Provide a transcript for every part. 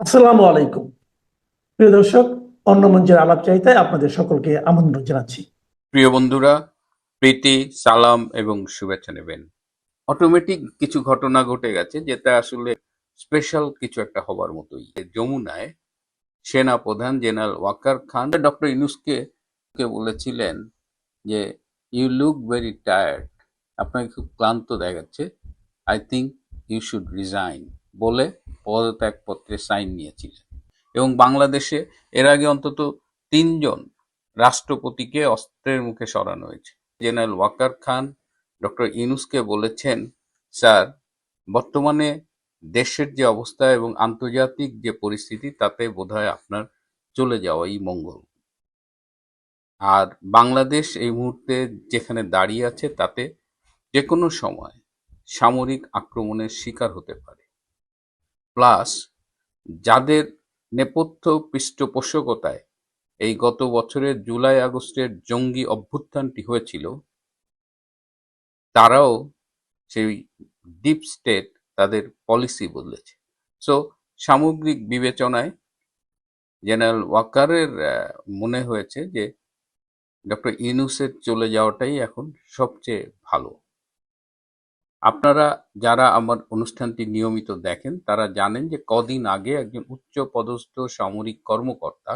আসসালামু আলাইকুম। প্রিয় দর্শক, অন্য মঞ্চের আলাপচারিতায় আপনাদের সকলকে আমন্ত্রণ জানাচ্ছি। প্রিয় বন্ধুরা, প্রীতি, সালাম এবং শুভেচ্ছা নেবেন। অটোমেটিক কিছু ঘটনা ঘটে গেছে যেটা আসলে স্পেশাল কিছু একটা হবার মতোই। যমুনায় সেনা প্রধান জেনারেল ওয়াকার খান ডক্টর ইউনূসকে বলেছিলেন যে ইউ লুক ভেরি টায়ার্ড, আপনাকে খুব ক্লান্ত দেখাচ্ছে, I think you should resign বলে পদত্যাগপত্রে সাইন নিয়েছিলেন। এবং বাংলাদেশে এর আগে অন্তত ৩ জন রাষ্ট্রপতিকে অস্ত্রের মুখে সরানো হয়েছে। জেনারেল ওয়াকার খান ডক্টর ইউনূসকে বলেছেন, স্যার, বর্তমানে দেশের যে অবস্থা এবং আন্তর্জাতিক যে পরিস্থিতি তাতে বোধহয় আপনার চলে যাওয়াই মঙ্গল। আর বাংলাদেশ এই মুহূর্তে যেখানে দাঁড়িয়ে আছে তাতে যে কোনো সময় সামরিক আক্রমণের শিকার হতে পারে। প্লাস যাদের নেপথ্য পৃষ্ঠপোষকতায় এই গত বছরের জুলাই আগস্টের জঙ্গি অভ্যুত্থানটি হয়েছিল, তারাও সেই ডিপ স্টেট তাদের পলিসি বদলেছে। সো সামগ্রিক বিবেচনায় জেনারেল ওয়াকারের মনে হয়েছে যে ডক্টর ইউনূসের চলে যাওয়াটাই এখন সবচেয়ে ভালো। আপনারা যারা আমার অনুষ্ঠানটি নিয়মিত দেখেন তারা জানেন যে কদিন আগে একজন উচ্চ পদস্থ সামরিক কর্মকর্তা,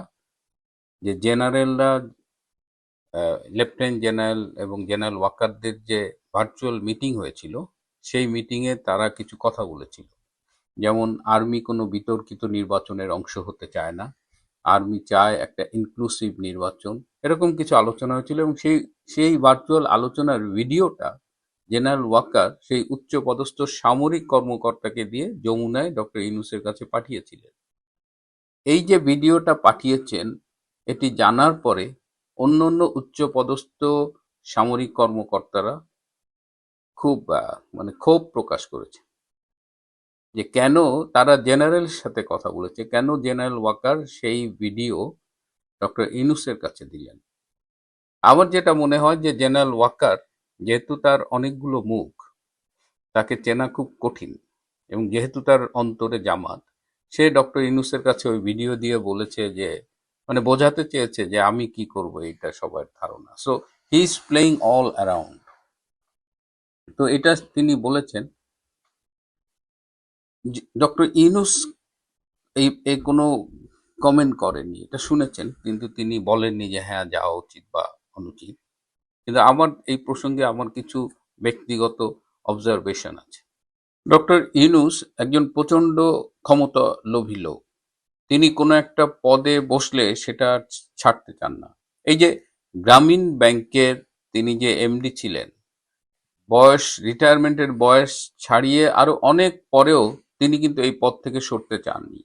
যে জেনারেলরা, লেফটেন্যান্ট জেনারেল এবং জেনারেল ওয়াকারদের যে ভার্চুয়াল মিটিং হয়েছিল, সেই মিটিংয়ে তারা কিছু কথা বলেছিল। যেমন আর্মি কোনো বিতর্কিত নির্বাচনের অংশ হতে চায় না, আর্মি চায় একটা ইনক্লুসিভ নির্বাচন, এরকম কিছু আলোচনা হয়েছিল। এবং সেই সেই ভার্চুয়াল আলোচনার ভিডিওটা জেনারেল ওয়াকার সেই উচ্চপদস্থ সামরিক কর্মকর্তাকে দিয়ে যমুনায় ডক্টর ইউনূসের কাছে পাঠিয়েছিলেন। এই যে ভিডিওটা পাঠিয়েছেন, এটি জানার পরে অন্য অন্য উচ্চপদস্থ সামরিক কর্মকর্তারা খুব মানে ক্ষোভ প্রকাশ করেছে যে কেন তারা জেনারেলের সাথে কথা বলেছে, কেন জেনারেল ওয়াকার সেই ভিডিও ডক্টর ইউনূসের কাছে দিলেন। আমার যেটা মনে হয় যে জেনারেল ওয়াকার, যেহেতু তার অনেকগুলো মুখ, তাকে চেনা খুব কঠিন, এবং যেহেতু তার অন্তরে জামাত, সে ডক্টর ইউনূসের কাছে ওই ভিডিও দিয়ে বলেছে যে, মানে বোঝাতে চেয়েছে যে আমি কি করব, এটা সবার ধারণা। So he is playing all around. তো এটা তিনি বলেছেন। ডক্টর ইউনূস এই এই কোনো কমেন্ট করেননি, এটা শুনেছেন, কিন্তু তিনি বলেননি যে হ্যাঁ যাওয়া উচিত বা অনুচিত। কিন্তু আমার এই প্রসঙ্গে আমার কিছু ব্যক্তিগত অবজারভেশন আছে। ডক্টর ইউনূস একজন প্রচণ্ড ক্ষমতা লোভী লোক। তিনি কোনো একটা পদে বসলে সেটা ছাড়তে চান না। এই যে গ্রামীণ ব্যাংকের তিনি যে এমডি ছিলেন, রিটায়ারমেন্টের বয়স ছাড়িয়ে আরো অনেক পরেও তিনি কিন্তু এই পদ থেকে সরতে চাননি।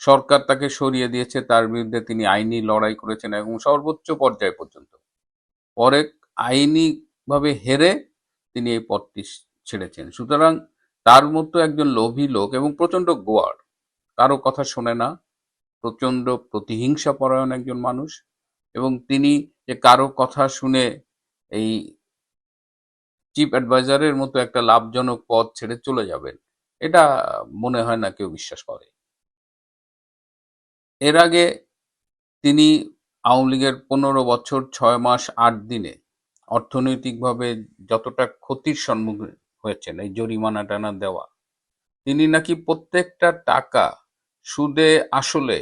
সরকার তাকে সরিয়ে দিয়েছে, তার বিরুদ্ধে তিনি আইনি লড়াই করেছেন এবং সর্বোচ্চ পর্যায় পর্যন্ত। পরে আইনিভাবে হেরে তিনি এই পদটি ছেড়েছেন। সুতরাং তার মতো একজন লোভী লোক এবং প্রচণ্ড গোয়ার, কারো কথা শোনে না, প্রচণ্ড প্রতিহিংসা পরায়ণ একজন মানুষ, এবং তিনি যে কারো কথা শুনে এই চিফ অ্যাডভাইজারের মতো একটা লাভজনক পদ ছেড়ে চলে যাবেন, এটা মনে হয় না কেউ বিশ্বাস করে। এর আগে তিনি আওয়ামী লীগের ১৫ বছর ৬ মাস ৮ দিনে অর্থনৈতিকভাবে যতটা ক্ষতির সম্মুখীন হয়েছেন, এই জরিমানা টানা দেওয়া, তিনি নাকি প্রত্যেকটা টাকা সুদে আসলে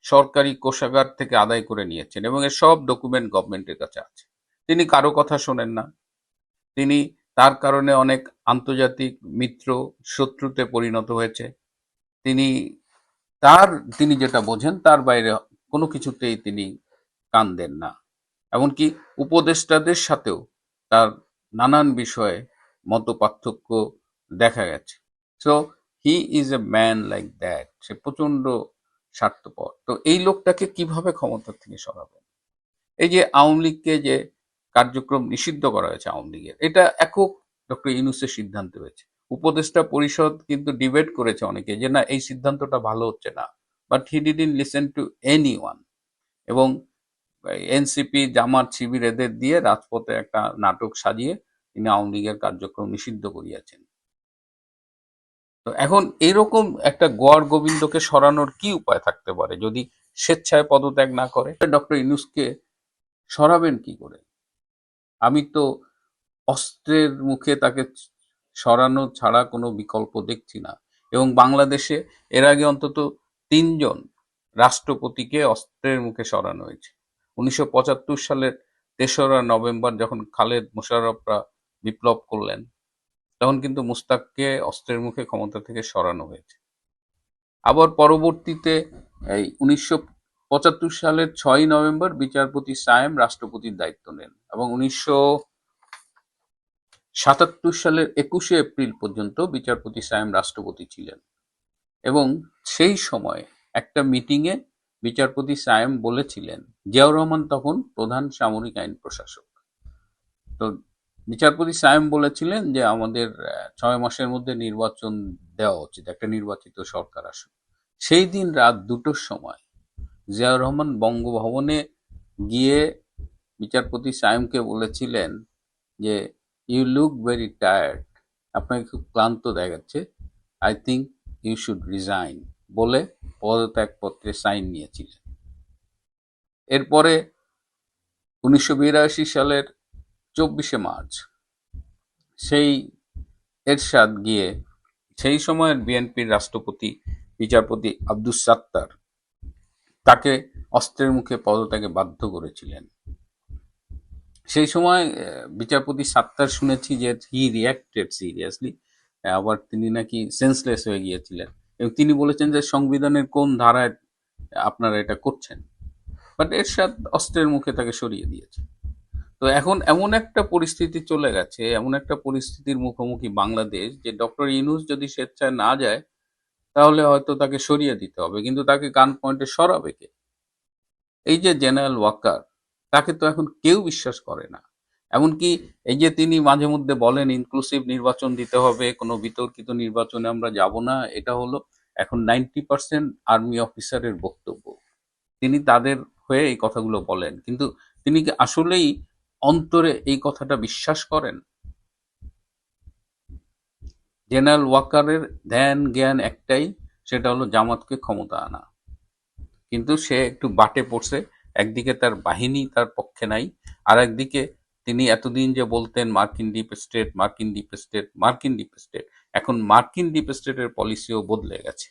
সরকারি কোষাগার থেকে আদায় করে নিয়েছেন, এবং এর সব ডকুমেন্ট গভর্নমেন্টের কাছে আছে। তিনি কারো কথা শোনেন না। তিনি, তার কারণে অনেক আন্তর্জাতিক মিত্র শত্রুতে পরিণত হয়েছে। তিনি তিনি যেটা বোঝেন তার বাইরে কোনো কিছুতেই তিনি কান দেন না। এমনকি উপদেষ্টাদের সাথেও তার নানান বিষয়ে মত পার্থক্য দেখা গেছে। So he is a man like that. সে প্রচন্ড স্বার্থপর। তো এই লোকটাকে কিভাবে ক্ষমতা থেকে সরাবেন? এই যে আওয়ামী লীগকে যে কার্যক্রম নিষিদ্ধ করা হয়েছে আওয়ামী লীগের, এটা একক ডক্টর ইউনূসের সিদ্ধান্ত হয়েছে। উপদেষ্টা পরিষদ কিন্তু ডিবেট করেছে অনেকে যে না, এই সিদ্ধান্তটা ভালো হচ্ছে না, but he didn't listen to anyone. এবং এনসিপি, জামাত, শিবির এদের দিয়ে রাজপথে একটা নাটক সাজিয়ে তিনি আওয়ামী লীগের কার্যক্রম নিষিদ্ধ করিয়াছেন। তো এখন এরকম একটা গোয়ার গোবিন্দকে সরানোর কি উপায় থাকতে পারে যদি স্বেচ্ছায় পদত্যাগ না করে? ডক্টর ইউনূসকে সরাবেন কি করে? আমি তো অস্ত্রের মুখে তাকে সরানো ছাড়া কোনো বিকল্প দেখছি না। এবং বাংলাদেশে এর আগে অন্তত ৩ জন রাষ্ট্রপতিকে অস্ত্রের মুখে সরানো হয়েছে। ১৯৭৫ সালের ৩রা নভেম্বর যখন খালেদ মোশাররফরা বিপ্লব করলেন, তখন কিন্তু মুশতাককে অস্ত্রের মুখে ক্ষমতা থেকে সরানো হয়েছে। আবার পরবর্তীতে এই ১৯৭৫ সালের ৬ই নভেম্বর বিচারপতি সায়েম রাষ্ট্রপতির দায়িত্ব নেন এবং ১৯৭৭ সালের ২১শে এপ্রিল পর্যন্ত বিচারপতি সায়েম রাষ্ট্রপতি ছিলেন। এবং সেই সময় একটা মিটিংয়ে বিচারপতি সায়েম বলেছিলেন, জিয়াউর রহমান তখন প্রধান সামরিক আইন প্রশাসক, তো বিচারপতি সায়েম বলেছিলেন যে আমাদের ৬ মাসের মধ্যে নির্বাচন দেওয়া উচিত, একটা নির্বাচিত সরকার আসুক। সেই দিন রাত ২টোর সময় জিয়াউর রহমান বঙ্গভবনে গিয়ে বিচারপতি সায়েমকে বলেছিলেন যে ইউ লুক ভেরি টায়ার্ড, আপনাকে খুব ক্লান্ত দেখাচ্ছে, I think you should resign বলে পদত্যাগপত্রে সাইন নিয়েছিলেন। এরপরে ১৯৮২ সালের ২৪শে মার্চ সেই এরশাদ গিয়ে সেই সময়ের বিএনপির রাষ্ট্রপতি বিচারপতি আব্দুস সাত্তার তাকে অস্ত্রের মুখে পদত্যাগে বাধ্য করেছিলেন। সেই সময় বিচারপতি সাত্তার শুনেছি যে হি রিয়াক্টেড সিরিয়াসলি, আবার তিনি নাকি সেন্সলেস হয়ে গিয়েছিলেন এবং তিনি বলেছেন যে সংবিধানের কোন ধারায় আপনারা এটা করছেন, বাট এরশাদ অস্ত্রের মুখে তাকে সরিয়ে দিয়েছে। তো এখন এমন একটা পরিস্থিতি চলে গেছে, এমন একটা পরিস্থিতির মুখোমুখি বাংলাদেশ যে ডক্টর ইউনূস যদি স্বেচ্ছায় না যায় তাহলে হয়তো তাকে সরিয়ে দিতে হবে, কিন্তু তাকে গান পয়েন্টে সরাবে কে? এই যে জেনারেল ওয়াকার, তাকে তো এখন কেউ বিশ্বাস করে না। এমনকি এই যে তিনি মাঝে মধ্যে বলেন ইনক্লুসিভ নির্বাচন দিতে হবে, কোনো বিতর্কিত নির্বাচনে আমরা যাব না, এটা হলো এখন 90% আর্মি অফিসারের বক্তব্য। তিনি তাদের হয়ে এই কথাগুলো বলেন, কিন্তু তিনি কি আসলেই অন্তরে এই কথাটা বিশ্বাস করেন? জেনারেল ওয়াকারের ধ্যান জ্ঞান একটাই, সেটা হলো জামাতকে ক্ষমতা আনা। কিন্তু সে একটু বাটে পড়ছে, একদিকে তার বাহিনী তার পক্ষে নাই, আর একদিকে তিনি এতদিন যে বলতেন মার্কিন ডিপ স্টেট, মার্কিন ডিপ স্টেট, মার্কিন ডিপ স্টেট, এখন মার্কিন ডিপ স্টেটের পলিসিও বদলে গেছে।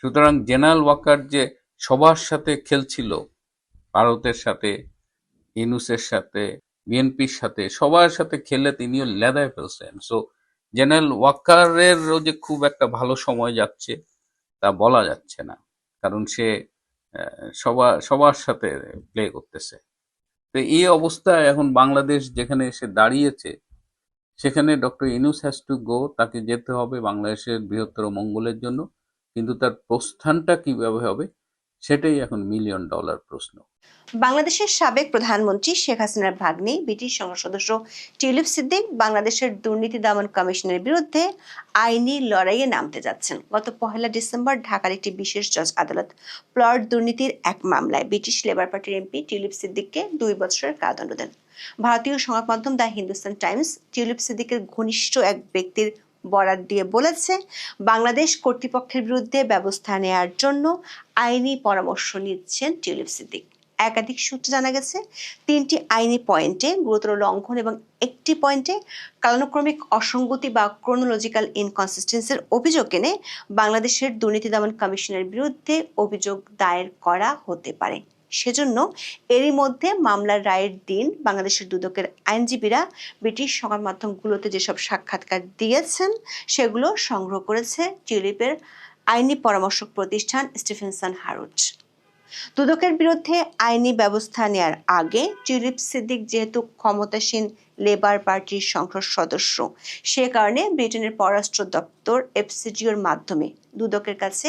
সুতরাং জেনারেল ওয়াকার যে সবার সাথে খেলছিল, ভারতের সাথে, ইউনূসের সাথে, বিএনপির সাথে, সবার সাথে খেলে তিনিও লেদায় ফেলছেন। সো জেনারেল ওয়াকারেরও যে খুব একটা ভালো সময় যাচ্ছে তা বলা যাচ্ছে না, কারণ সে সবার সাথে প্লে করতেছে। তো এই অবস্থায় এখন বাংলাদেশ যেখানে এসে দাঁড়িয়েছে, সেখানে doctor Yunus has to go, তাকে যেতে হবে বাংলাদেশের বৃহত্তর মঙ্গলের জন্য, কিন্তু তার প্রস্থানটা কিভাবে হবে সেটাই এখন $1,000,000 প্রশ্ন। বাংলাদেশের সাবেক প্রধানমন্ত্রী শেখ হাসিনার ভাগ্নে ব্রিটিশ সংসদ সদস্য টিউলিপ সিদ্দিক বাংলাদেশের দুর্নীতি দমন কমিশনের বিরুদ্ধে আইনি লড়াইয়ে নামতে যাচ্ছেন। গত ১ ডিসেম্বর ঢাকার একটি বিশেষ জজ আদালত প্লট দুর্নীতির এক মামলায় ব্রিটিশ লেবার পার্টির এমপি টিউলিপ সিদ্দিককে ২ বছরের কারাদণ্ড দেন। ভারতীয় সংবাদ মাধ্যম দ্য হিন্দুস্তান টাইমস টিউলিপ সিদ্দিকের ঘনিষ্ঠ এক ব্যক্তির বরাত দিয়ে বলেছে, বাংলাদেশ কর্তৃপক্ষের বিরুদ্ধে ব্যবস্থা নেওয়ার জন্য আইনি পরামর্শ নিচ্ছেন টিউলিপ সিদ্দিক। একাধিক সূত্রে জানা গেছে, ৩টি আইনি পয়েন্টে গুরুতর লঙ্ঘন এবং একটি পয়েন্টে কালানুক্রমিক অসঙ্গতি বা ক্রোনোলজিক্যাল ইনকনসিস্টেন্সির অভিযোগ এনে বাংলাদেশের দুর্নীতি দমন কমিশনের বিরুদ্ধে অভিযোগ দায়ের করা হতে পারে। সেজন্য এরই মধ্যে মামলার রায়ের দিন বাংলাদেশের দুদকের আইনজীবীরা ব্রিটিশ সংবাদ মাধ্যমগুলোতে যেসব সাক্ষাৎকার দিয়েছেন সেগুলো সংগ্রহ করেছে টিউলিপের আইনি পরামর্শক প্রতিষ্ঠান স্টিফেনসন হারুট। দুদকের বিরুদ্ধে আইনি ব্যবস্থা নেয়ার আগে টিউলিপ সিদ্দিক যেহেতু ক্ষমতাসীন লেবার পার্টির সংসদ সদস্য, সে কারণে ব্রিটেনের পররাষ্ট্র দপ্তর এফসিজিওর মাধ্যমে দুদকের কাছে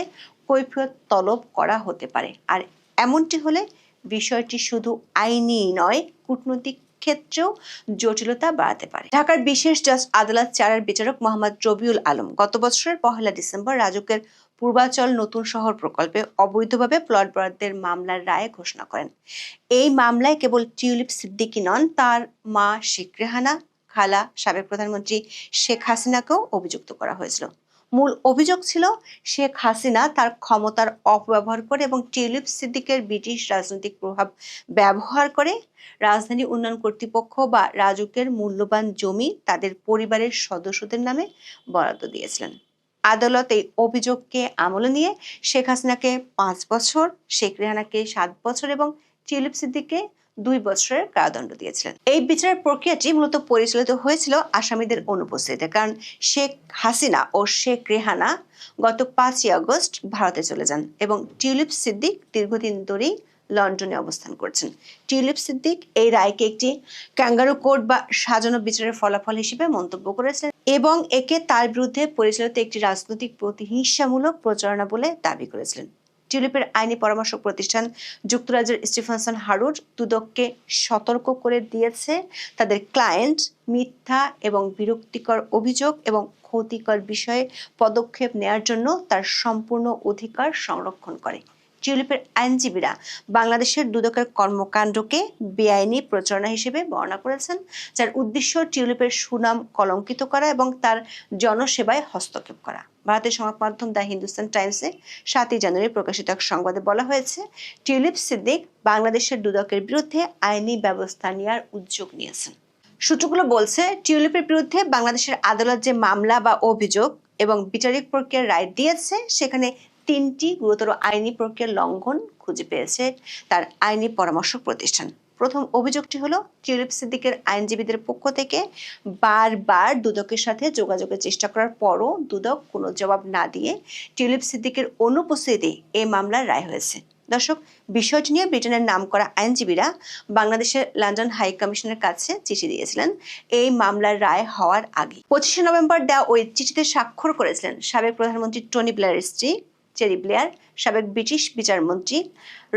কৈফিয়ত তলব করা হতে পারে। আর এমনটি হলে বিষয়টি শুধু আইনি নয়, কূটনৈতিক ক্ষেত্রেও জটিলতা বাড়াতে পারে। ঢাকার বিশেষ জজ আদালত ৪-এর বিচারক মোহাম্মদ রবিউল আলম গত বছরের ১ ডিসেম্বর রাজুকের পূর্বাচল নতুন শহর প্রকল্পে অবৈধভাবে প্লট বরাদ্দের মামলার রায় ঘোষণা করেন। এই মামলায় কেবল টিউলিপ সিদ্দিকী নন, তার মা শেখ রেহানা, খালা সাবেক প্রধানমন্ত্রী শেখ হাসিনাকেও অভিযুক্ত করা হয়েছিল। মূল অভিযোগ ছিল শেখ হাসিনা তার ক্ষমতার অপব্যবহার করে এবং টিউলিপ সিদ্দিকের ব্রিটিশ রাজনৈতিক প্রভাব ব্যবহার করে রাজধানী উন্নয়ন কর্তৃপক্ষ বা রাজুকের মূল্যবান জমি তাদের পরিবারের সদস্যদের নামে বরাদ্দ দিয়েছিলেন। আদালত এই অভিযোগকে আমলে নিয়ে শেখ হাসিনাকে 5 বছর, শেখ রেহানাকে 7 বছর এবং টিউলিপ সিদ্দিককে 2 বছরের কারাদণ্ড দিয়েছিলেন। এই বিচারের প্রক্রিয়াটি মূলত পরিচালিত হয়েছিল আসামিদের অনুপস্থিতিতে, কারণ শেখ হাসিনা ও শেখ রেহানা গত 5ই আগস্ট ভারতে চলে যান এবং টিউলিপ সিদ্দিক দীর্ঘদিন ধরেই লন্ডনে অবস্থান করছেন। টিউলিপ সিদ্দিক এই রায়কে একটি ক্যাঙ্গারু কোর্ট বা সাজানো বিচারের ফলাফল হিসেবে মন্তব্য করেছিলেন এবং একে তার বিরুদ্ধে পরিচালিত একটি রাজনৈতিক প্রতিহিংসামূলক প্রচারণা বলে দাবি করেছিলেন। টিউলিপের আইনি পরামর্শক প্রতিষ্ঠান যুক্তরাজ্যের স্টিফেনসন হারুড দুদককে সতর্ক করে দিয়েছে তাদের ক্লায়েন্ট মিথ্যা এবং বিরক্তিকর অভিযোগ এবং ক্ষতিকর বিষয়ে পদক্ষেপ নেয়ার জন্য তার সম্পূর্ণ অধিকার সংরক্ষণ করে। টিউলিপের আইনজীবীরা বাংলাদেশের দুদকের কর্মকাণ্ডকে বেআইনি প্রচারণা হিসেবে বর্ণনা করেছেন, যার উদ্দেশ্য টিউলিপের সুনাম কলঙ্কিত করা এবং তার জনসেবায় হস্তক্ষেপ করা। ভারতের সংবাদ মাধ্যম দ্য হিন্দুস্তান টাইমসে 7ই জানুয়ারি প্রকাশিত এক সংবাদে বলা হয়েছে, টিউলিপ সিদ্দিক বাংলাদেশের দুদকের বিরুদ্ধে আইনি ব্যবস্থা নেওয়ার উদ্যোগ নিয়েছেন। সূত্রগুলো বলছে, টিউলিপের বিরুদ্ধে বাংলাদেশের আদালত যে মামলা বা অভিযোগ এবং বিচারিক প্রক্রিয়ার রায় দিয়েছে সেখানে 3টি গুরুতর আইনি প্রক্রিয়ার লঙ্ঘন খুঁজে পেয়েছে তার আইনি পরামর্শক প্রতিষ্ঠান। প্রথম অভিযোগটি হলো টিউলিপ সিদ্দিকের আইনজীবীদের পক্ষ থেকে বারবার দুদকের সাথে যোগাযোগের চেষ্টা করার পরও দুদক কোনো জবাব না দিয়ে টিউলিপ সিদ্দিকের অনুপস্থিতিতে এই মামলার রায় হয়েছে। দর্শক, বিষয়টি নিয়ে ব্রিটেনের নামকরা আইনজীবীরা বাংলাদেশের লন্ডন হাই কমিশনের কাছে চিঠি দিয়েছিলেন এই মামলার রায় হওয়ার আগে। 25শে নভেম্বর দেওয়া ওই চিঠিতে স্বাক্ষর করেছিলেন সাবেক প্রধানমন্ত্রী টনি ব্লেয়ারের স্ত্রী চেরি ব্লেয়ার, সাবেক ব্রিটিশ বিচারমন্ত্রী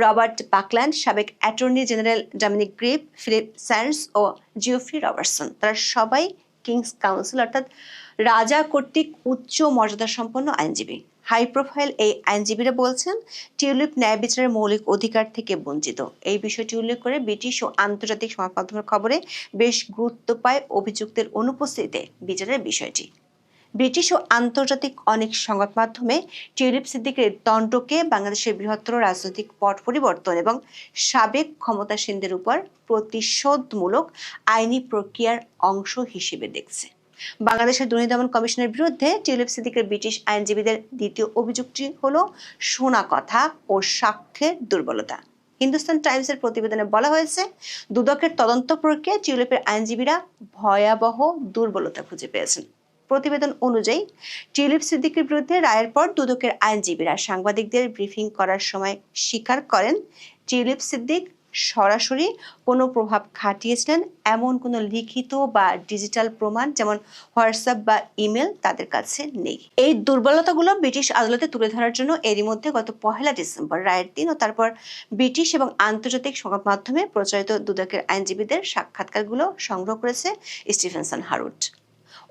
রবার্ট বাকল্যান্ড, সাবেক attorney general Dominic Grieve, Philip Sands ও জিওফ্রি রবার্টসন। তারা সবাই কিংস কাউন্সিল অর্থাৎ রাজা কর্তৃক উচ্চ মর্যাদা সম্পন্ন আইনজীবী। হাই প্রোফাইল এই আইনজীবীরা বলছেন, টিউলিপ ন্যায় বিচারের মৌলিক অধিকার থেকে বঞ্চিত। এই বিষয়টি উল্লেখ করে ব্রিটিশ ও আন্তর্জাতিক সংবাদ মাধ্যমের খবরে বেশ গুরুত্ব পায় অভিযুক্তের অনুপস্থিতিতে বিচারের বিষয়টি। ব্রিটিশ ও আন্তর্জাতিক অনেক সংবাদ মাধ্যমে টিউলিপ সিদ্দিকের দণ্ডকে বাংলাদেশের বৃহত্তর রাজনৈতিক পট পরিবর্তন এবং সাবেক ক্ষমতাসীনদের উপর প্রতিশোধমূলক আইনি প্রক্রিয়ার অংশ হিসেবে দেখছে। বাংলাদেশের দুর্নীতি দমন কমিশনের বিরুদ্ধে টিউলিপ সিদ্দিকের ব্রিটিশ আইনজীবীদের দ্বিতীয় অভিযোগটি হলো শোনা কথা ও সাক্ষ্যের দুর্বলতা। হিন্দুস্তান টাইমসের প্রতিবেদনে বলা হয়েছে, দুদকের তদন্ত প্রক্রিয়ায় টিউলিপের আইনজীবীরা ভয়াবহ দুর্বলতা খুঁজে পেয়েছেন। প্রতিবেদন অনুযায়ী টিউলিপ সিদ্দিকের বিরুদ্ধে রায়ের পর দুদকের আইনজীবীরা সাংবাদিকদের ব্রিফিং করার সময় স্বীকার করেন, টিউলিপ সিদ্দিক সরাসরি কোনো প্রভাব খাটিয়েছিলেন এমন কোনো লিখিত বা ডিজিটাল প্রমাণ যেমন হোয়াটসঅ্যাপ বা ইমেল তাদের কাছে নেই। এই দুর্বলতাগুলো ব্রিটিশ আদালতে তুলে ধরার জন্য এরই মধ্যে গত 1 ডিসেম্বর রায়ের দিন ও তারপর ব্রিটিশ এবং আন্তর্জাতিক সংবাদ মাধ্যমে প্রচারিত দুদকের আইনজীবীদের সাক্ষাৎকারগুলো সংগ্রহ করেছে স্টিফেনসন হারুড।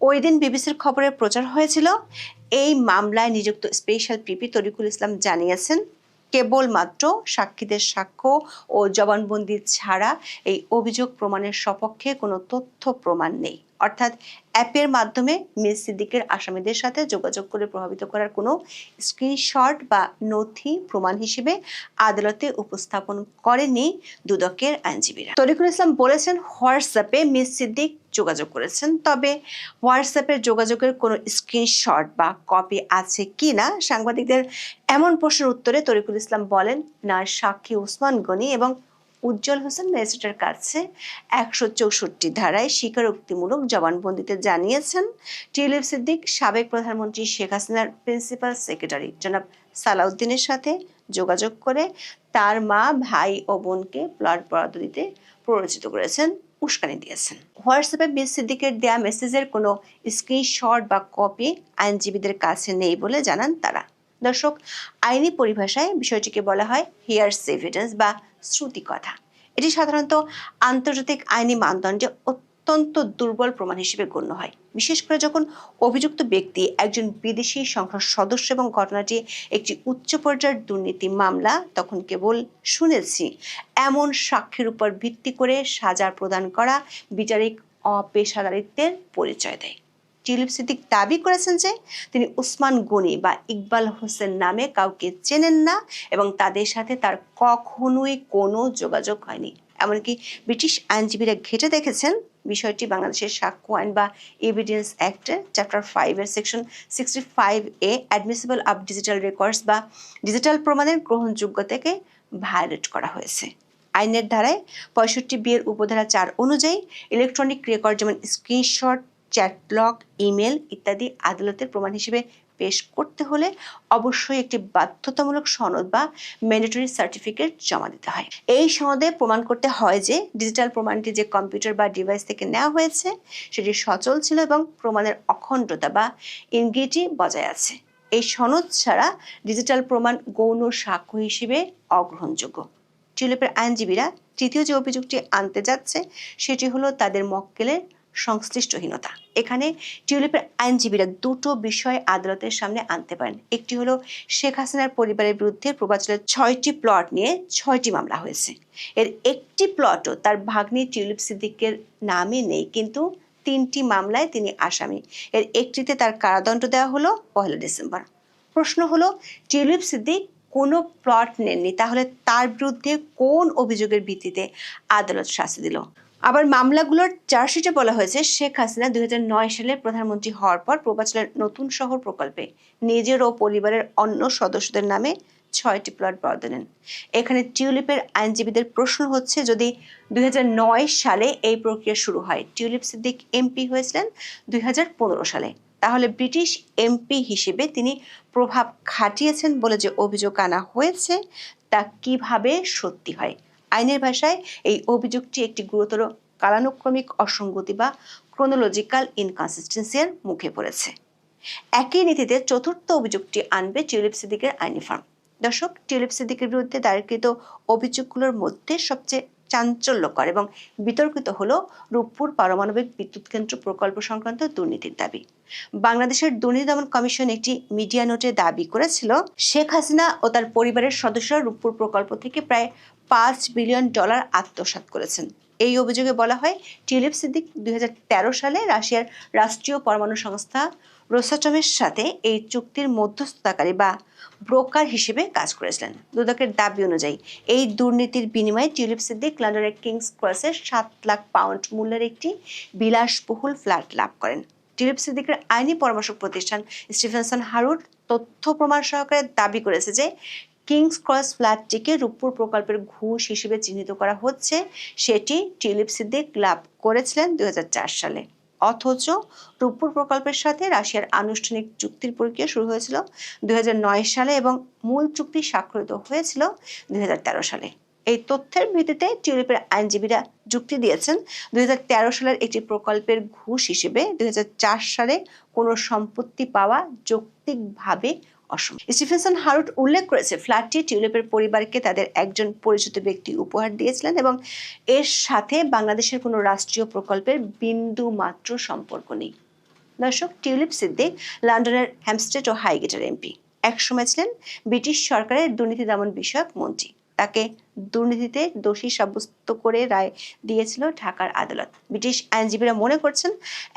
ওই দিন বিবিসির খবরে প্রচার হয়েছিল, এই মামলায় নিযুক্ত স্পেশাল পিপি তরিকুল ইসলাম জানিয়েছেন, কেবলমাত্র সাক্ষীদের সাক্ষ্য ও জবানবন্দি ছাড়া এই অভিযোগ প্রমাণের সপক্ষে কোনো তথ্য প্রমাণ নেই। অর্থাৎ অ্যাপের মাধ্যমে মিস সিদ্দিকের আসামিদের সাথে যোগাযোগ করে প্রভাবিত করার কোনো স্ক্রিনশট বা নথি প্রমাণ হিসেবে আদালতে উপস্থাপন করেনি দুদকের আইনজীবীরা। তরিকুল ইসলাম বলেছেন, হোয়াটসঅ্যাপে মিস সিদ্দিক যোগাযোগ করেছেন, তবে হোয়াটসঅ্যাপের যোগাযোগের কোনো স্ক্রিনশট বা কপি আছে কিনা সাংবাদিকদের এমন প্রশ্নের উত্তরে তরিকুল ইসলাম বলেন, না সাক্ষী ওসমান গনি এবং উজ্জ্বল হোসেন ম্যাজিস্ট্রেটের কাছে 164 ধারায় স্বীকারোক্তিমূলক জবানবন্দিতে জানিয়েছেন, টিউলিপ সিদ্দিক সাবেক প্রধানমন্ত্রী শেখ হাসিনার প্রিন্সিপাল সেক্রেটারি জনাব সালাউদ্দিনের সাথে যোগাযোগ করে তার মা, ভাই ও বোনকে প্লট বরাদ্দ দিতে প্ররোচিত করেছেন, উস্কানি দিয়েছেন। হোয়াটসঅ্যাপে মিস সিদ্দিকের দেয়া মেসেজের কোনো স্ক্রিনশট বা কপি আইনজীবীদের কাছে নেই বলে জানান তারা। দর্শক, আইনি পরিভাষায় বিষয়টিকে বলা হয় হিয়ার্স এভিডেন্স বা শ্রুতি কথা। এটি সাধারণত আন্তর্জাতিক আইনি মানদণ্ডে অত্যন্ত দুর্বল প্রমাণ হিসেবে গণ্য হয়, বিশেষ করে যখন অভিযুক্ত ব্যক্তি একজন বিদেশি সংসদ সদস্য এবং ঘটনাটি একটি উচ্চ পর্যায়ের দুর্নীতি মামলা। তখন কেবল শুনেছি এমন সাক্ষ্যের উপর ভিত্তি করে সাজা প্রদান করা বিচারিক অপেশাদারিত্বের পরিচয় দেয়। টিউলিপ সিদ্দিক দাবি করেছেন যে তিনি উসমান গনি বা ইকবাল হোসেন নামে কাউকে চেনেন না এবং তাদের সাথে তার কখনোই কোনো যোগাযোগ হয়নি। এমনকি ব্রিটিশ আইনজীবীরা ঘেঁটে দেখেছেন বিষয়টি বাংলাদেশের সাক্ষ্য আইন বা এভিডেন্স অ্যাক্টের চ্যাপ্টার 5 এর section 65A admissible of digital records বা ডিজিটাল প্রমাণের গ্রহণযোগ্যতাকে ভায়োলেট করা হয়েছে। আইনের ধারায় 65B এর উপধারা 4 অনুযায়ী ইলেকট্রনিক রেকর্ড যেমন স্ক্রিনশট, চ্যাটলগ, ইমেল ইত্যাদি আদালতের প্রমাণ হিসেবে পেশ করতে হলে অবশ্যই একটি বাধ্যতামূলক সনদ বা ম্যান্ডেটরি সার্টিফিকেট জমা দিতে হয়। এই সনদে প্রমাণ করতে হয় যে ডিজিটাল প্রমাণটি যে কম্পিউটার বা ডিভাইস থেকে নেওয়া হয়েছে সেটি সচল ছিল এবং প্রমাণের অখণ্ডতা বা ইন্টিগ্রিটি বজায় আছে। এই সনদ ছাড়া ডিজিটাল প্রমাণ গৌণ সাক্ষ্য হিসেবে অগ্রহণযোগ্য। টিউলিপের আইনজীবীরা তৃতীয় যে অভিযোগটি আনতে যাচ্ছে সেটি হলো তাদের মক্কেলের সংশ্লিষ্টহীনতা। এখানে টিউলিপের আইনজীবীরা দুটো বিষয় আদালতের সামনে আনতে পারেন। একটি হলো শেখ হাসিনার পরিবারের বিরুদ্ধে পূর্বাঞ্চলের 6টি প্লট নিয়ে 6টি মামলা হয়েছে। এর একটি প্লটও তার ভাগ্নি টিউলিপ সিদ্দিকের নামে নেই, কিন্তু 3টি মামলায় তিনি আসামি। এর একটিতে তার কারাদণ্ড দেওয়া হলো 1 ডিসেম্বর। প্রশ্ন হলো টিউলিপ সিদ্দিক কোনো প্লট নেননি, তাহলে তার বিরুদ্ধে কোন অভিযোগের ভিত্তিতে আদালত শাস্তি দিল? আবার মামলাগুলোর চার্জশিটে বলা হয়েছে শেখ হাসিনা 2009 সালে প্রধানমন্ত্রী হওয়ার পর পূর্বাঞ্চলের নতুন শহর প্রকল্পে নিজের ও পরিবারের অন্য সদস্যদের নামে 6টি প্লট বরাদ্দ দেন। এখানে টিউলিপের আইনজীবীদের প্রশ্ন হচ্ছে, যদি 2009 সালে এই প্রক্রিয়া শুরু হয়, টিউলিপ সিদ্দিক এমপি হয়েছিলেন 2015 সালে, তাহলে ব্রিটিশ এমপি হিসেবে তিনি প্রভাব খাটিয়েছেন বলে যে অভিযোগ আনা হয়েছে তা কিভাবে সত্যি হয়? আইনের ভাষায় এই অভিযোগটি একটি গুরুতর কালানুক্রমিক অসঙ্গতি বা ক্রোনোলজিক্যাল ইনকনসিস্টেন্সির মুখে পড়েছে। একই নীতিতে চতুর্থ অভিযোগটি আনবে টিউলিপ সিদ্দিকের আইনি ফার্ম। দর্শক, টিউলিপ সিদ্দিকের বিরুদ্ধে দায়েরকৃত অভিযোগগুলোর মধ্যে সবচেয়ে চাঞ্চল্যকর এবং বিতর্কিত হলো রূপপুর পারমাণবিক বিদ্যুৎ কেন্দ্র প্রকল্প সংক্রান্ত দুর্নীতির দাবি। বাংলাদেশের দুর্নীতি দমন কমিশন একটি মিডিয়া নোটে দাবি করেছিল, শেখ হাসিনা ও তার পরিবারের সদস্যরা রূপপুর প্রকল্প থেকে প্রায় $5 বিলিয়ন আত্মসাৎ করেছেন। এই অভিযোগে বলা হয়, টিউলিপ সিদ্দিক 2013 সালে রাশিয়ার রাষ্ট্রীয় পরমাণু সংস্থা রোসাটমের সাথে এই চুক্তির মধ্যস্থতাকারী বা ব্রোকার হিসেবে কাজ করেছিলেন। দুদকের দাবি অনুযায়ী এই দুর্নীতির বিনিময়ে টিউলিপ সিদ্দিক লন্ডনের কিংস ক্রসের 7 লাখ পাউন্ড মূল্যের একটি বিলাসবহুল ফ্ল্যাট লাভ করেন। টিউলিপ সিদ্দিকের আইনি পরামর্শক প্রতিষ্ঠান স্টিফেনসন হারুট তথ্য প্রমাণ সহকারে দাবি করেছে যে কিংস ক্রস ফ্ল্যাটটিকে রূপপুর প্রকল্পের ঘুষ হিসেবে চিহ্নিত করা হচ্ছে, সেটি টিউলিপ সিদ্দিক লাভ করেছিলেন 2004 সালে। অথচ রূপপুর প্রকল্পের সাথে রাশিয়ার আনুষ্ঠানিক চুক্তির প্রক্রিয়া শুরু হয়েছিল 2009 সালে এবং মূল চুক্তি স্বাক্ষরিত হয়েছিল 2013 সালে। এই তথ্যের ভিত্তিতে টিউলিপের আইনজীবীরা যুক্তি দিয়েছেন, 2013 সালের একটি প্রকল্পের ঘুষ হিসেবে 2004 সালে কোনো সম্পত্তি পাওয়া যৌক্তিকভাবে অসম্ভব। স্টিফেনসন হারুট উল্লেখ করেছে, ফ্ল্যাটটি টিউলিপের পরিবারকে তাদের একজন পরিচিত ব্যক্তি উপহার দিয়েছিলেন এবং এর সাথে বাংলাদেশের কোনো রাষ্ট্রীয় প্রকল্পের বিন্দু মাত্র সম্পর্ক নেই। দর্শক, টিউলিপ সিদ্দিক লন্ডনের হ্যামস্টেড ও হাইগেটের এমপি, একসময় ছিলেন ব্রিটিশ সরকারের দুর্নীতি দমন বিষয়ক মন্ত্রী। তাকে দুর্নীতিতে দোষী সাব্যস্ত করে রায় দিয়েছিল ঢাকার আদালত। ব্রিটিশ আইনজীবীরা মনে করছেন,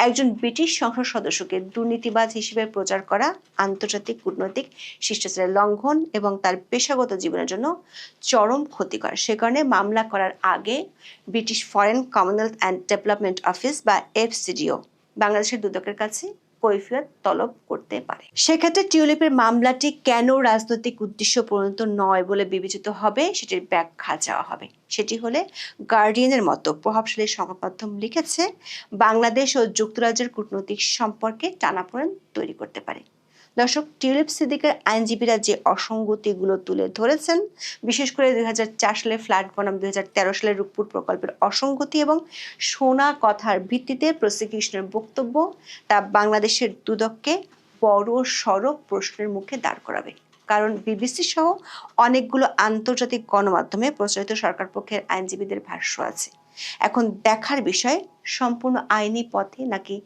একজন ব্রিটিশ সংসদ সদস্যকে দুর্নীতিবাজ হিসেবে প্রচার করা আন্তর্জাতিক কূটনৈতিক শিষ্টাচারের লঙ্ঘন এবং তার পেশাগত জীবনের জন্য চরম ক্ষতিকর। সে কারণে মামলা করার আগে British foreign Commonwealth and development office বা FCDO বাংলাদেশের দুদকের কাছে কৈফিয়ত তলব করতে পারে। সেক্ষেত্রে টিউলিপের মামলাটি কেন রাজনৈতিক উদ্দেশ্য প্রণীত নয় বলে বিবেচিত হবে সেটির ব্যাখ্যা চাওয়া হবে। সেটি হলে গার্ডিয়ানের মতো প্রভাবশালী সংবাদ মাধ্যম লিখেছে, বাংলাদেশ ও যুক্তরাজ্যের কূটনৈতিক সম্পর্কে টানাপোড়েন তৈরি করতে পারে। দর্শক, টিউলিপ সিদ্দিকের আইনজীবীরা যে অসঙ্গতিগুলো তুলে ধরেছেন, বিশেষ করে 2004 সালে ফ্ল্যাট বনাম 2013 সালের রূপপুর প্রকল্পের অসঙ্গতি এবং শোনা কথার ভিত্তিতে প্রসিকিউশনের বক্তব্য, তা বাংলাদেশের দুদককে বড় সড় প্রশ্নের মুখে দাঁড় করাবে। কারণ বিবিসি সহ অনেকগুলো আন্তর্জাতিক গণমাধ্যমে প্রচারিত সরকার পক্ষের আইনজীবীদের ভাষ্য আছে। এখন দেখার বিষয়, সম্পূর্ণ আইনি পথে নাকি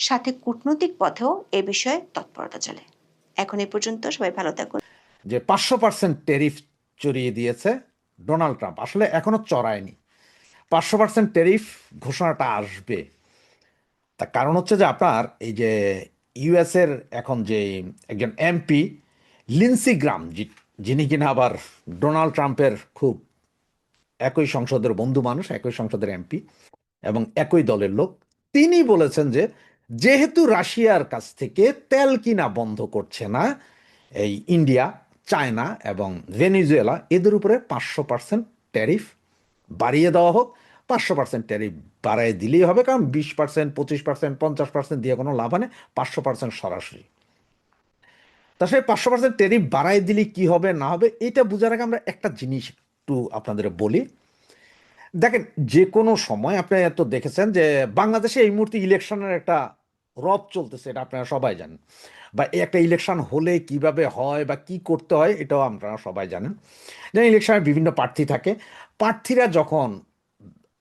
সাথে কূটনৈতিক পথেও এ বিষয়ে তৎপরতা চলে। এখন এই পর্যন্ত, সবাই ভালো থাকুন। যে 500% ট্যারিফ চড়িয়ে দিয়েছে ডোনাল্ড ট্রাম্প, আসলে এখনো চড়ায়নি। 500% ট্যারিফ ঘোষণাটা আসবে, তার কারণ হচ্ছে যে আপনার এই যে ইউএস এর এখন যে একজন এমপি লিন্সি গ্রাম, যিনি কিনা আবার ডোনাল্ড ট্রাম্পের খুব একই সংসদের বন্ধু মানুষ, একই সংসদের এমপি এবং একই দলের লোক, তিনি বলেছেন যে যেহেতু রাশিয়ার কাছ থেকে তেল কিনা বন্ধ করছে না এই ইন্ডিয়া, চায়না এবং ভেনিজুয়েলা, এদের উপরে 500% ট্যারিফ বাড়িয়ে দেওয়া হোক। 500% ট্যারিফ বাড়াই দিলেই হবে, কারণ 20%, 25%, 50% দিয়ে কোনো লাভ হয় না, 500% সরাসরি। তা সেই 500% ট্যারিফ বাড়াই দিলে কি হবে না হবে এটা বোঝার আগে আমরা একটা জিনিস একটু আপনাদের বলি। দেখেন, যে কোনো সময় আপনি তো দেখেছেন যে বাংলাদেশে এই মুহূর্তে ইলেকশনের একটা রব চলতেছে, এটা আপনারা সবাই জানেন, বা এই একটা ইলেকশন হলে কিভাবে হয় বা কি করতে হয় এটাও আপনারা সবাই জানেন। যে ইলেকশনের বিভিন্ন প্রার্থী থাকে, প্রার্থীরা যখন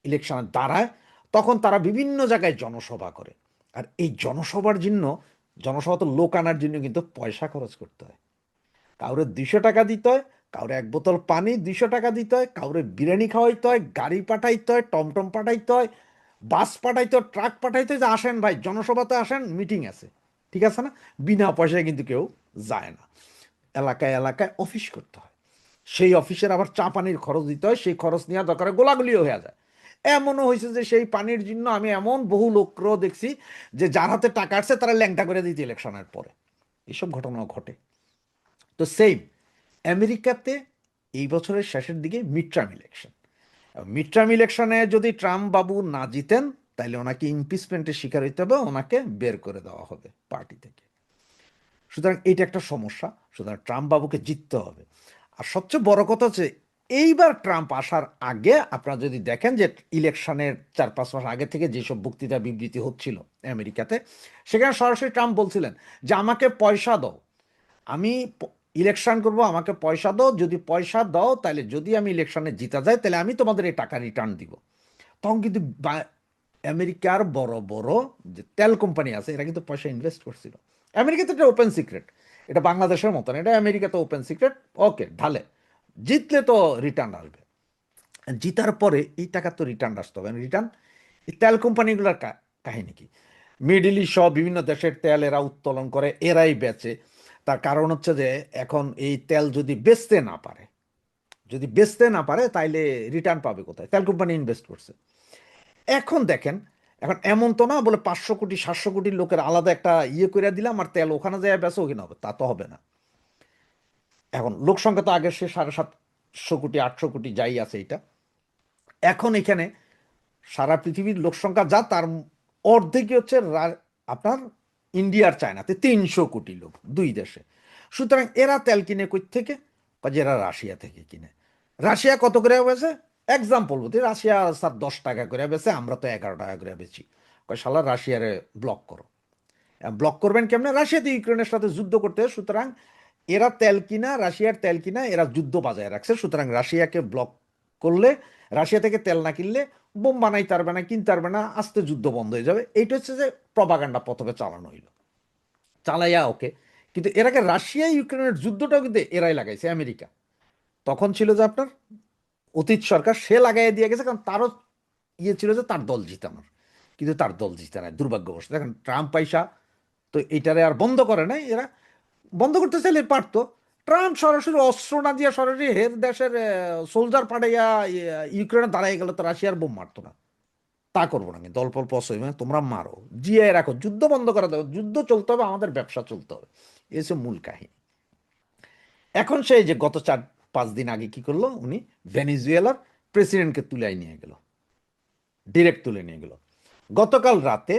ইলেকশনে দাঁড়ায় তখন তারা বিভিন্ন জায়গায় জনসভা করে। আর এই জনসভার জন্য, জনসভা তো লোক আনার জন্য কিন্তু পয়সা খরচ করতে হয়। কাউরে 200 টাকা দিতে হয়, কাউরে 1 বোতল পানি 200 টাকা দিতে হয়, কাউরে বিরিয়ানি খাওয়াইতে হয়, গাড়ি পাঠাইতে হয়, টমটম পাঠাইতে হয়, বাস পাঠাইতে হয়, ট্রাক পাঠাইতে হয়, যে আসেন ভাই জনসভাতে আসেন, মিটিং আছে, ঠিক আছে না? বিনা পয়সায় কিন্তু কেউ যায় না। এলাকায় এলাকায় অফিস করতে হয়, সেই অফিসের আবার চা পানির খরচ দিতে হয়, সেই খরচ নেওয়া দরকার গোলাগুলিও হয়ে যায়। এমনও হয়েছে যে সেই পানির জন্য আমি এমন বহু লোককেও দেখছি যে যার হাতে টাকা আসছে তারা ল্যাংটা করে দিতে ইলেকশনের পরে। এইসব ঘটনাও ঘটে। তো সেম আমেরিকাতে এই বছরের শেষের দিকে mid term election. Mid term ইলেকশনে যদি ট্রাম্প বাবু না জিতেন তাহলে ওনাকে ইমপিচমেন্টের শিকার হইতে হবে, ওনাকে বের করে দেওয়া হবে পার্টি থেকে। সুতরাং এটা একটা সমস্যা। সুতরাং ট্রাম্প বাবুকে জিততে হবে। আর সবচেয়ে বড় কথা হচ্ছে এইবার ট্রাম্প আসার আগে আপনারা যদি দেখেন যে ইলেকশনের 4-5 মাস আগে থেকে যেসব বক্তৃতা বিবৃতি হচ্ছিল আমেরিকাতে, সেখানে সরাসরি ট্রাম্প বলছিলেন যে আমাকে পয়সা দাও, আমি ইলেকশন করব, আমাকে পয়সা দাও, যদি পয়সা দাও তাহলে যদি আমি ইলেকশনে জিতা যায় তাহলে আমি তোমাদের এই টাকা রিটার্ন দিব। তখন কিন্তু আমেরিকার বড় বড় যে তেল কোম্পানি আছে এরা কিন্তু পয়সা ইনভেস্ট করছিল। আমেরিকাতে এটা ওপেন সিক্রেট, এটা বাংলাদেশের মতো না, এটা আমেরিকাতে ওপেন সিক্রেট। ওকে, ঢালে, জিতলে তো রিটার্ন আসবে। জিতার পরে এই টাকা তো রিটার্ন আসতে হবে। রিটার্ন, এই তেল কোম্পানিগুলোর কাহিনী কি? মিডল ইস্ট সহ বিভিন্ন দেশের তেল এরা উত্তোলন করে, এরাই বেচে। তার কারণ হচ্ছে যে এখন এই তেল যদি বেচতে না পারে, যদি বেচতে না পারে তাইলে রিটার্ন পাবে কোথায়? তেল কোম্পানি ইনভেস্ট করছে। এখন দেখেন, এখন এমন তো না বলে 500 কোটি 700 কোটির লোকের আলাদা একটা ইয়ে করে দিলাম আর তেল ওখানে যায় বেচো কিনা হবে, তা তো হবে না। এখন লোক সংখ্যা তো আগে সে 750 কোটি 800 কোটি যাই আছে এটা। এখন এখানে সারা পৃথিবীর লোক সংখ্যা যা তার অর্ধেকই হচ্ছে আপনার ইন্ডিয়ার চায়নাতে 300 কোটি লোক, দুই দেশে। সুতরাং এরা তেল কিনে কই থেকে? যে এরা রাশিয়া থেকে কিনে। রাশিয়া কত করে বেছে? এক্সাম্পল বলতে, রাশিয়া স্যার 10 টাকা করে বেছে, আমরা তো 11 টাকা করে বেছি। কয় শালা রাশিয়ারে ব্লক করো। ব্লক করবেন কেমনে? রাশিয়াতে ইউক্রেনের সাথে যুদ্ধ করতে হয়, সুতরাং এরা তেল কিনা, রাশিয়ার তেল কিনা এরা যুদ্ধ বাজায় রাখছে। সুতরাং রাশিয়াকে ব্লক করলে, রাশিয়া থেকে তেল না কিনলে বোম বানাইতে পারবে না, কিনতে পারবে না, আস্তে যুদ্ধ বন্ধ হয়ে যাবে। এইটা হচ্ছে যে প্রপাগান্ডা প্রথমে চালানো হইলো, চালাইয়া ওকে। কিন্তু এর আগে রাশিয়া ইউক্রেনের যুদ্ধটাও কিন্তু এরাই লাগাইছে, আমেরিকা। তখন ছিল যে আপনার অতীত সরকার, সে লাগাইয়া দিয়ে গেছে, কারণ তারও ইয়ে ছিল যে তার দল জিতানোর। কিন্তু তার দল জিতে নাই দুর্ভাগ্যবশত। দেখেন ট্রাম্প পয়সা তো এটারে আর বন্ধ করে নাই। এরা বন্ধ করতে চাইলে পারতো। ট্রাম্প সরাসরি অস্ত্র না দিয়ে সরাসরি হের দেশের সোলজার পাঠাইয়া ইউক্রেনে দাঁড়াই গেল, তো রাশিয়ার বোম মারতো না। তা করবো না, কিন্তু অল্প অল্প অস্ত্র তোমরা মারো, জিয়ে রাখো, যুদ্ধ বন্ধ করে দেবো, যুদ্ধ চলতে হবে, আমাদের ব্যবসা চলতে হবে। এই হচ্ছে মূল কাহিনী। এখন সেই যে গত 4-5 দিন আগে কি করলো উনি, ভেনিজুয়েলার প্রেসিডেন্টকে তুলে নিয়ে গেল, ডিরেক্ট তুলে নিয়ে গেল। গতকাল রাতে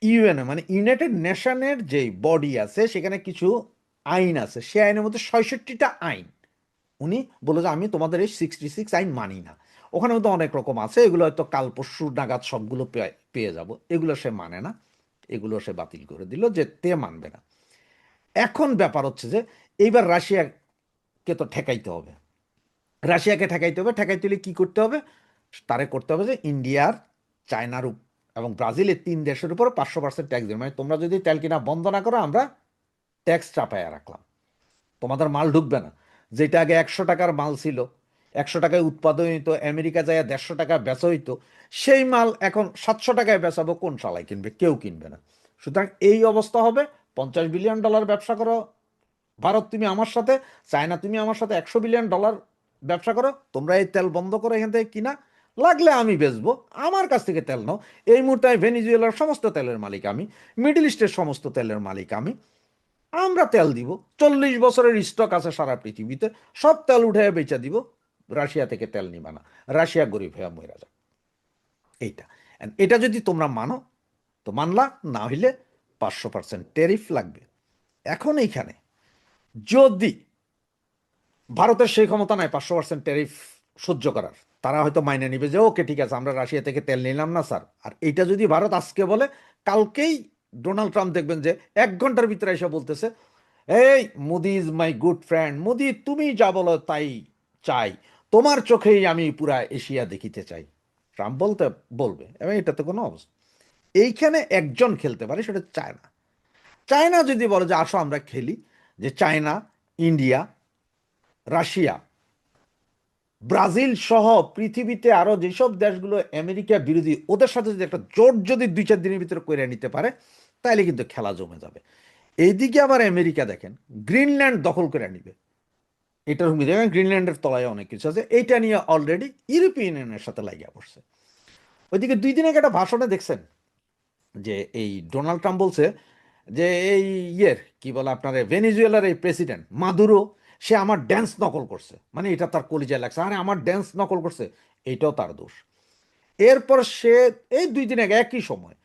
ইউএনএ মানে ইউনাইটেড নেশনের যে বডি আছে সেখানে কিছু আইন আছে, সে আইনের মধ্যে 66টা আইন উনি বলে যে আমি তোমাদের এই 66 আইন মানি না। ওখানে তো অনেক রকম আছে, এগুলো হয়তো কাল পরশু নাগাদ সবগুলো পেয়ে যাব। এগুলো সে মানে না, এগুলো সে বাতিল করে দিল, যে তে মানবে না। এখন ব্যাপার হচ্ছে যে এইবার রাশিয়াকে তো ঠেকাইতে হবে, রাশিয়াকে ঠেকাইতে হবে। ঠেকাইতে হলে কি করতে হবে? তারে করতে হবে যে ইন্ডিয়ার, চায়নার এবং ব্রাজিল, এই 3 দেশের উপর 500% ট্যাক্স দেবে। মানে তোমরা যদি তেল কিনা বন্ধ না করো আমরা ট্যাক্স চাপাইয়া রাখলাম, তোমাদের মাল ঢুকবে না। যেটা আগে 100 টাকার মাল ছিল 100 টাকায় উৎপাদন হইতো, আমেরিকা যায় 150 টাকা বেচা হইতো, সেই মাল এখন 700 টাকায় বেচাবো, কোন শালায় কিনবে? কেউ কিনবে না। সুতরাং এই অবস্থা হবে। $50 বিলিয়ন ব্যবসা করো ভারত তুমি আমার সাথে, চায়না তুমি আমার সাথে $100 বিলিয়ন ব্যবসা করো, তোমরা এই তেল বন্ধ করো এখান থেকে কিনা, লাগলে আমি বেচবো, আমার কাছ থেকে তেল নাও। এই মুহূর্তে ভেনিজুয়েলার সমস্ত তেলের মালিক আমি, মিডল ইস্টের সমস্ত তেলের মালিক আমি, আমরা তেল দিব। 40 বছরের স্টক আছে সারা পৃথিবীতে, সব তেল উঠে বেচা দিব, রাশিয়া থেকে তেল নিবা না, রাশিয়া গরিব হয়ে মরে যাবে। এইটা, And এটা যদি তোমরা মানো তো মানলা, না হইলে 500% ট্যারিফ লাগবে। এখন এইখানে যদি ভারতের সেই ক্ষমতা নাই 500% ট্যারিফ সহ্য করার, তারা হয়তো মাইনে নিবে যে ওকে ঠিক আছে আমরা রাশিয়া থেকে তেল নিলাম না স্যার। আর এইটা যদি ভারত আজকে বলে, কালকেই ডোনাল্ড ট্রাম্প দেখবেন যে 1 ঘন্টার ভিতরে এসে বলতেছে, এই Modi is my good friend, Modi তুমি যা বলো তাই চাই, তোমার চোখেই আমি পুরা এশিয়া দেখিতে চাই। ট্রাম্প বলবে, এবং এটাতে কোনো অবস্থা। এইখানে একজন খেলতে পারে, সেটা চায়না। চায়না যদি বলে যে আসো আমরা খেলি, যে চায়না, ইন্ডিয়া, রাশিয়া, ব্রাজিল সহ পৃথিবীতে আরো যেসব দেশগুলো আমেরিকা বিরোধী, ওদের সাথে যদি একটা জোট যদি 2-4 দিনের ভিতরে করে নিতে পারে, তাহলে কিন্তু খেলা জমে যাবে। এইদিকে আবার আমেরিকা দেখেন গ্রিনল্যান্ড দখল করে নিবে, এটার হুমকি দেখেন, গ্রিনল্যান্ডের তলায় অনেক কিছু আছে, এইটা নিয়ে অলরেডি ইউরোপিয়ান ইউনিয়নের সাথে লাগিয়ে পড়ছে। ওইদিকে 2 দিন আগে একটা ভাষণে দেখছেন যে এই ডোনাল্ড ট্রাম্প বলছে যে এই কি বলে আপনার ভেনিজুয়েলার এই প্রেসিডেন্ট মাদুরো, সে আমার ড্যান্স নকল করছে, মানে এটা তার কলিজায় লাগছে, আরে আমার ড্যান্স নকল করছে, এইটাও তার দোষ। এরপর সে এই 2 দিন আগে একই সময়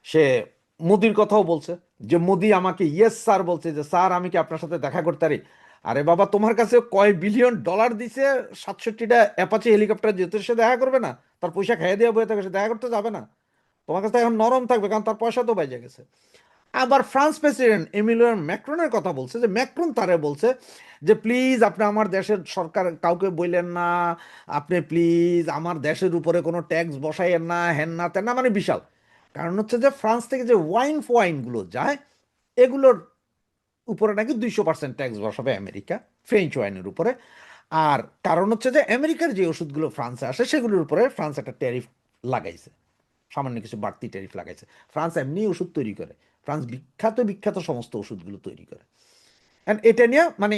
সে মোদির কথাও বলছে, যে মোদি আমাকে ইয়েস স্যার বলছে, যে স্যার আমি কি আপনার সাথে দেখা করতে পারি? আরে বাবা, তোমার কাছে কয় বিলিয়ন ডলার দিছে, 67টা অ্যাপাচি হেলিকপ্টার, যেহেতু সে দেখা করবে না, তার পয়সা খাইয়ে দেওয়া বয়ে থাকে, সে দেখা করতে যাবে না। তোমার কাছে এখন নরম থাকবে, কারণ তার পয়সা তো বাইজে গেছে। আবার ফ্রান্স প্রেসিডেন্ট এমিলিয়ান ম্যাক্রনের কথা বলছে, যে ম্যাক্রন তারে বলছে যে প্লিজ আপনি আমার দেশের সরকার কাউকে বললেন না, আপনি প্লিজ আমার দেশের উপরে কোনো ট্যাক্স বসাইয়েন না, হেন না তেন না, মানে বিশাল। কারণ হচ্ছে যে ফ্রান্স থেকে যে ওয়াইনগুলো যায়, এগুলোর উপরে নাকি 200% ট্যাক্স বসাবে আমেরিকা, ফ্রেঞ্চ ওয়াইনের উপরে। আর কারণ হচ্ছে যে আমেরিকার যে ওষুধগুলো ফ্রান্সে আসে, সেগুলোর উপরে ফ্রান্স একটা ট্যারিফ লাগাইছে, সামান্য কিছু বাড়তি ট্যারিফ লাগাইছে। ফ্রান্স এমনি ওষুধ তৈরি করে, ফ্রান্স বিখ্যাত সমস্ত ওষুধগুলো তৈরি করে। অ্যান্ড এটা নিয়ে মানে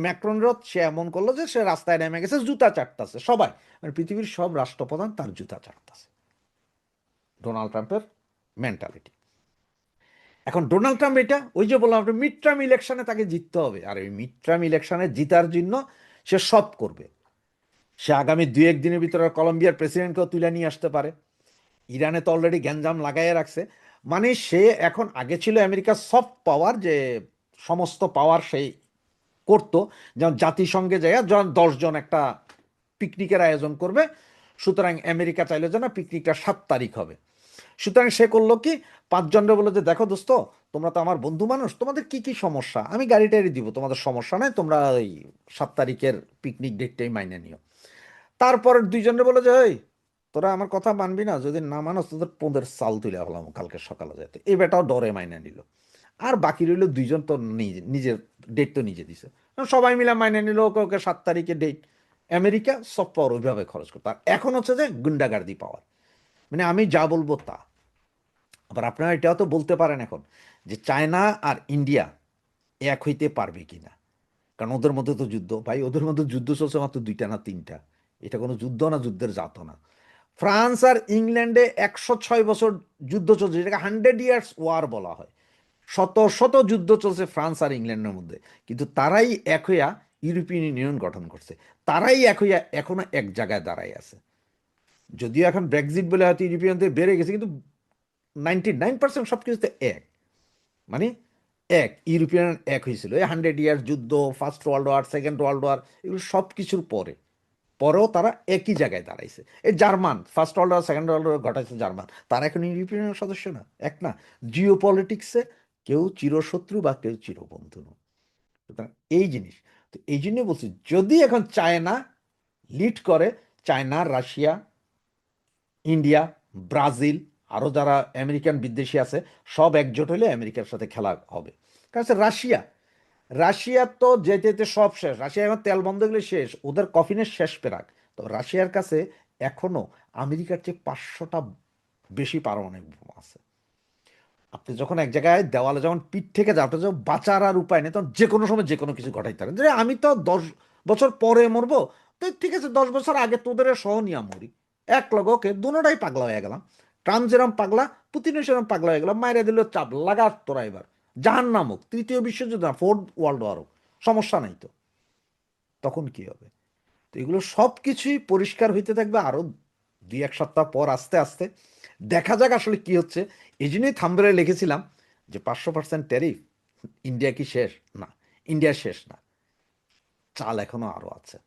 ম্যাক্রনরা সে এমন করলো যে সে রাস্তায় নেমে গেছে, জুতা চাটতাছে সবাই, মানে পৃথিবীর সব রাষ্ট্রপ্রধান তার জুতা চাটতাছে। ডোনাল্ড ট্রাম্পের মেন্টালিটি। এখন ডোনাল্ড ট্রাম্প এটা, ওই যে বললাম আপনি মিড টার্ম ইলেকশনে তাকে জিততে হবে, আর ওই মিড টার্ম ইলেকশনে জিতার জন্য সে সব করবে। সে আগামী 2-1 দিনের ভিতরে কলম্বিয়ার প্রেসিডেন্টকেও তুলে নিয়ে আসতে পারে। ইরানে তো অলরেডি গ্যাঞ্জাম লাগাইয়ে রাখছে, মানে সে এখন, আগে ছিল আমেরিকার সফট পাওয়ার, যে সমস্ত পাওয়ার সেই করতো, যেমন জাতিসংঘে যায় 10 জন একটা পিকনিকের আয়োজন করবে, সুতরাং আমেরিকা চাইলে যে না পিকনিকটা 7 তারিখ হবে, সুতরাং সে করলো কি, 5 জনরে বলে যে দেখো দোস্ত, তোমরা তো আমার বন্ধু মানুষ, তোমাদের কি কি সমস্যা আমি গাড়ি টাড়ি দিব, তোমাদের সমস্যা নাই, তোমরা ওই 7 তারিখের পিকনিক ডেটটাই মাইনে নিও। তারপরের 2 জনরে বলে যে এই তোরা আমার কথা মানবি না, যদি না মানস তোদের পোঁদের চাল তুলে হলাম কালকে সকালে যেতে, এই বেটাও ডরে মাইনে নিল। আর বাকি রইল 2 জন, তো নিজের ডেট তো নিজে দিছে, সবাই মিলে মাইনে নিল ওকে ওকে 7 তারিখে ডেট। আমেরিকা সব পাওয়ার ওইভাবে খরচ করতো। আর এখন হচ্ছে যে গুন্ডাগার্দি পাওয়ার, মানে আমি যা বলবো তা। আবার আপনারা এটাও তো বলতে পারেন এখন যে চায়না আর ইন্ডিয়া এক হইতে পারবে কিনা, কারণ ওদের মধ্যে তো যুদ্ধ, ভাই ওদের মধ্যে যুদ্ধ চলছে মাত্র 2টা না 3টা, এটা কোনো যুদ্ধ না, যুদ্ধের জাত না। ফ্রান্স আর ইংল্যান্ডে 106 বছর যুদ্ধ চলছে, যেটাকে 100 ইয়ার্স ওয়ার বলা হয়। শত শত যুদ্ধ চলছে ফ্রান্স আর ইংল্যান্ডের মধ্যে, কিন্তু তারাই এক হইয়া ইউরোপিয়ান ইউনিয়ন গঠন করছে, তারাই এক হইয়া এখনো এক জায়গায় দাঁড়াই আছে। যদিও এখন ব্রেক্সিট বলে হয়তো ইউরোপিয়ানদের বেড়ে গেছে, কিন্তু 99% সব কিছুতে এক, মানে এক ইউরোপিয়ান এক হয়েছিল এই 100 ইয়ার যুদ্ধ, first world war, second world war, এগুলো সব কিছুর পরেও তারা একই জায়গায় দাঁড়াইছে। এই German first world war, second world war ঘটাইছে জার্মান, তারা এখন ইউরোপিয়ান সদস্য না, এক না। জিও পলিটিক্সে কেউ চিরশত্রু বা কেউ চিরবন্ধু না। সুতরাং এই জিনিস, তো এই জন্য বলছি যদি এখন চায়না লিড করে, চায়না, রাশিয়া, ইন্ডিয়া, ব্রাজিল, আরও যারা আমেরিকান বিদ্বেষী আছে, সব একজোট হলে আমেরিকার সাথে খেলা হবে। কারণ রাশিয়া রাশিয়া তো যেতে যেতে সব শেষ, রাশিয়া এখন তেল বন্ধ গেলে শেষ, ওদের কফিনের শেষ পেরাক। তো রাশিয়ার কাছে এখনো আমেরিকার চেয়ে 500টা বেশি পারমাণবিক বোমা আছে। আপনি যখন এক জায়গায় দেওয়ালে যখন পিঠ থেকে যাও, আপনার যখন বাঁচার আর উপায় নেই, তখন যে কোনো সময় যে কোনো কিছু ঘটাইতে পারেন। যে আমি তো 10 বছর পরে মরবো, তো ঠিক আছে 10 বছর আগে তোদের সহ নিয়ে মরি, এক লগে ওকে, দুটাই পাগলা হয়ে গেলাম। ট্রাম্প যেরকম পাগলা, পুতিনও সেরকম পাগলা হয়ে গেলাম, মাইরে দিল চাপ লাগা তোরা এবার জাহান নামুক, তৃতীয় বিশ্বযুদ্ধ না, ফোর্থ ওয়ার্ল্ড ওয়ারও সমস্যা নাই তো। তখন কি হবে? তো এগুলো সব কিছুই পরিষ্কার হইতে থাকবে আরো 2-1 সপ্তাহ পর, আস্তে আস্তে দেখা যাক আসলে কি হচ্ছে। এই জন্যই থাম্বনেলে লিখেছিলাম যে 500% ট্যারিফ, ইন্ডিয়া কি শেষ? না, ইন্ডিয়া শেষ না, চাল এখনো আরো আছে।